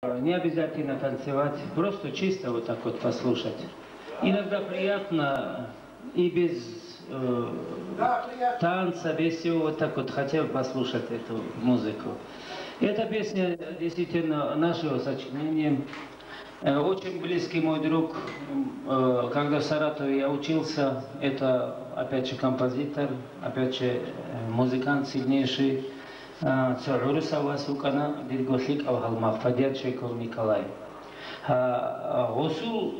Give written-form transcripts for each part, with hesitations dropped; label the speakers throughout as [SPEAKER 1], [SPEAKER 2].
[SPEAKER 1] Не обязательно танцевать, просто чисто вот так вот послушать. Иногда приятно и без танца, без всего вот так вот хотя бы послушать эту музыку. Эта песня действительно нашего сочинения. Очень близкий мой друг, когда в Саратове я учился, это опять же композитор, опять же музыкант сильнейший. Царуру Савасукана, Диргослик Авгалмах, Фадьяд Шейков Николай. Госул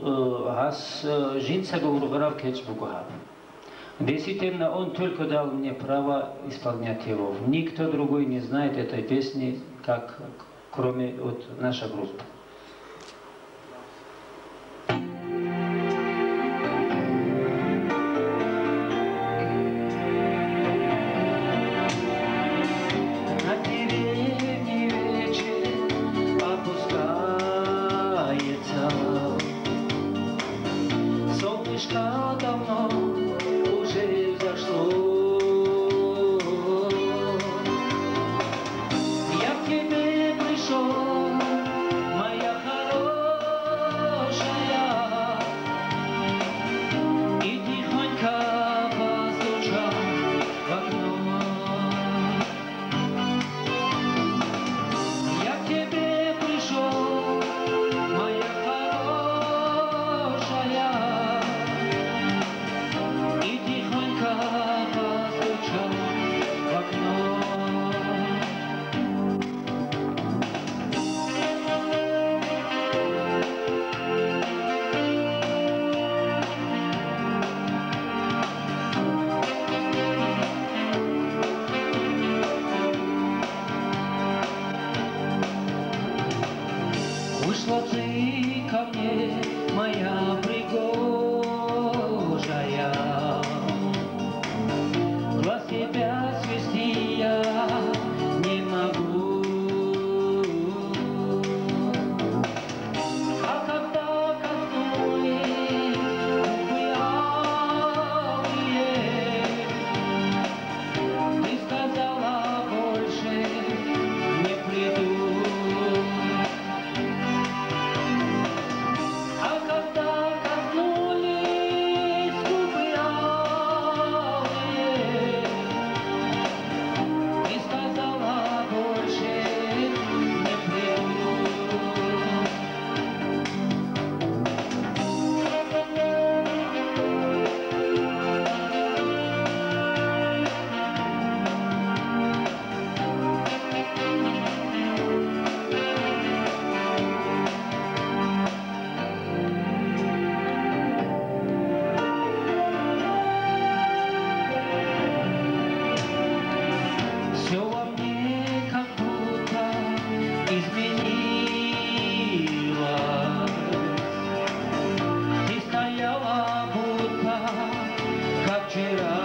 [SPEAKER 1] гас жинца Гаургарав Кечбугуха. Действительно, он только дал мне право исполнять его. Никто другой не знает этой песни, как кроме вот нашей группы.
[SPEAKER 2] Давно уже взошло. Я к тебе пришел, моя хорошая, и тихонько постучал в окно. Я к тебе пришел, моя хорошая, и тихонько постучал в окно. Вышла ты ко мне, моя пригожая, глаз тебя свести я не могу. А когда коснулись губы алые, ты сказала: больше не приду. А когда коснулись губы алые, ты сказала: больше не приду. Все во мне как будто изменилось. Ты стояла будто как вчера.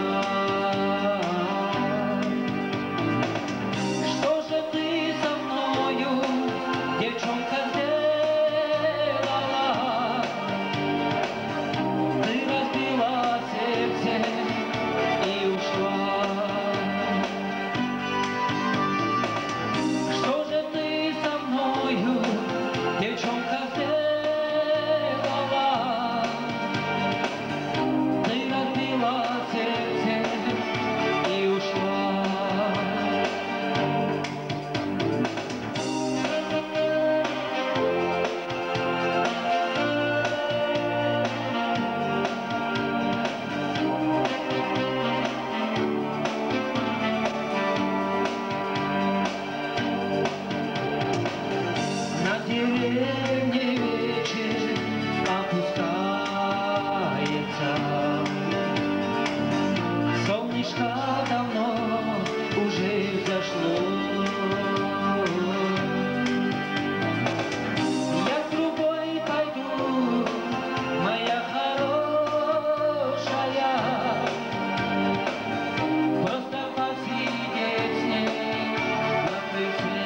[SPEAKER 2] Что же ты со мною, девчонка, сделала? Ты разбила сердце и ушла. Что же ты со мною, девчонка, сделала? Ты разбила сердце и ушла. На деревне вечер опускается, солнышко давно уже взошло. Я с другой пойду, моя хорошая, просто посидеть с ней на крыльце.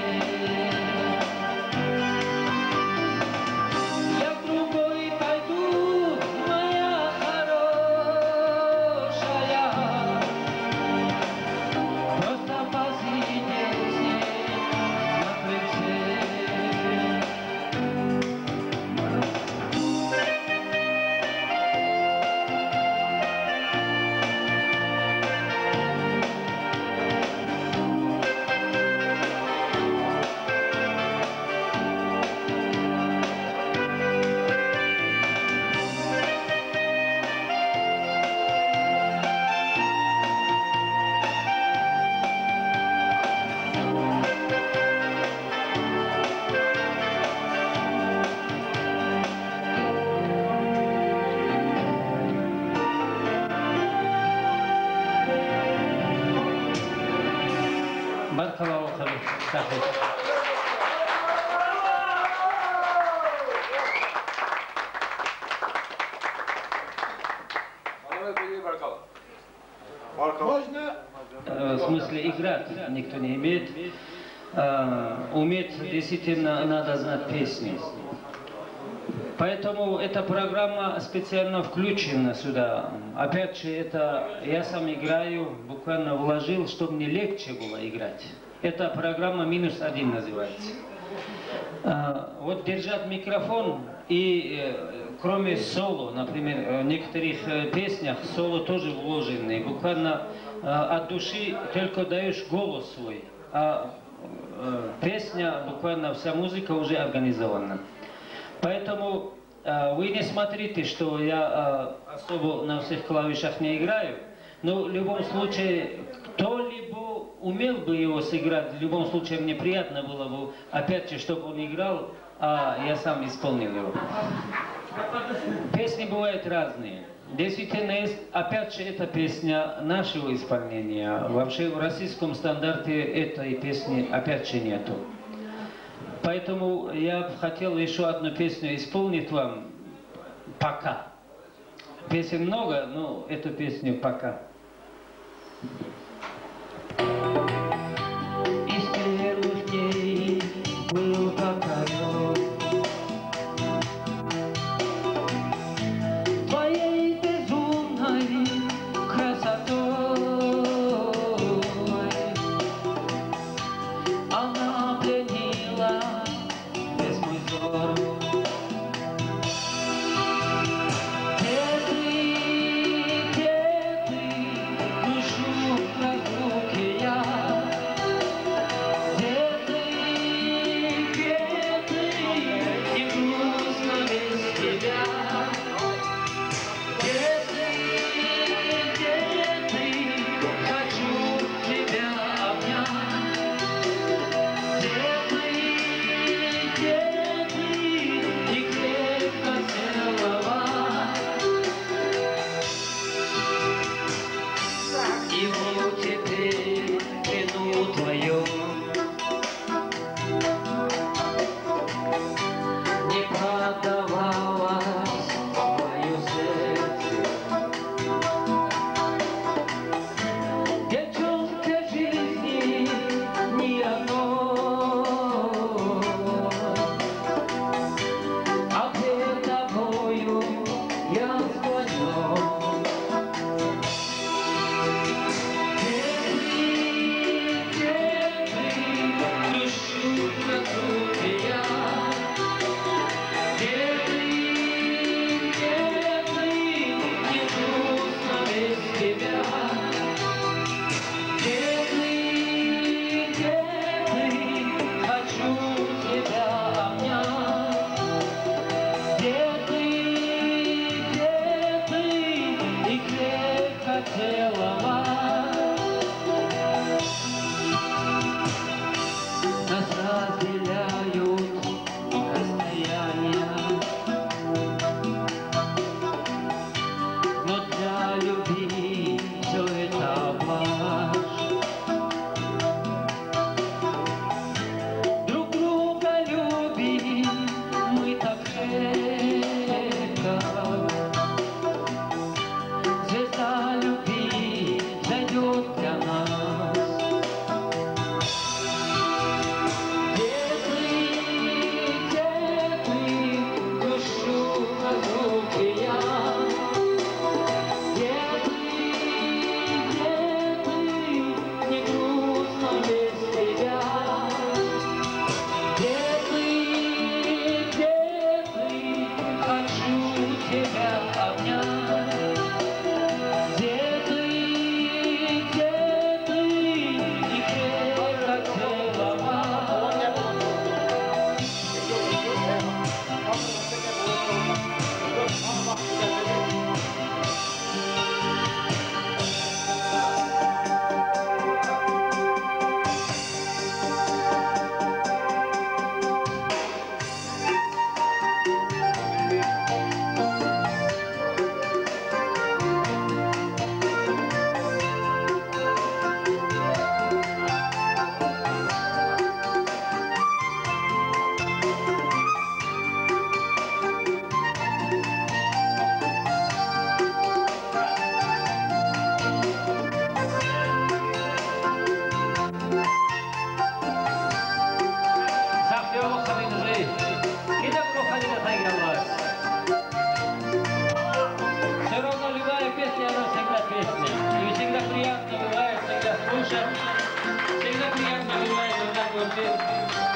[SPEAKER 1] эстафету.
[SPEAKER 3] Можно?
[SPEAKER 1] В смысле играть никто не имеет. Уметь действительно надо знать песни. Поэтому эта программа специально включена сюда. Опять же, это я сам играю, буквально вложил, чтобы мне легче было играть. Эта программа -1 называется. Вот держать микрофон и кроме соло, например, в некоторых песнях соло тоже вложены. Буквально от души только даешь голос свой, а песня, буквально вся музыка уже организована. Поэтому вы не смотрите, что я особо на всех клавишах не играю, но в любом случае кто-либо умел бы его сыграть, в любом случае мне приятно было бы, опять же, чтобы он играл, а я сам исполнил его. Песни бывают разные. Действительно, есть, опять же, эта песня нашего исполнения. Вообще в российском стандарте этой песни опять же нету. Поэтому я хотел еще одну песню исполнить вам пока. Песен много, но эту песню пока. Из первых дней был покорен твоей безумной красотой. Она пленила весь мой взор. Душу Всегда приятно бывает вот так вот.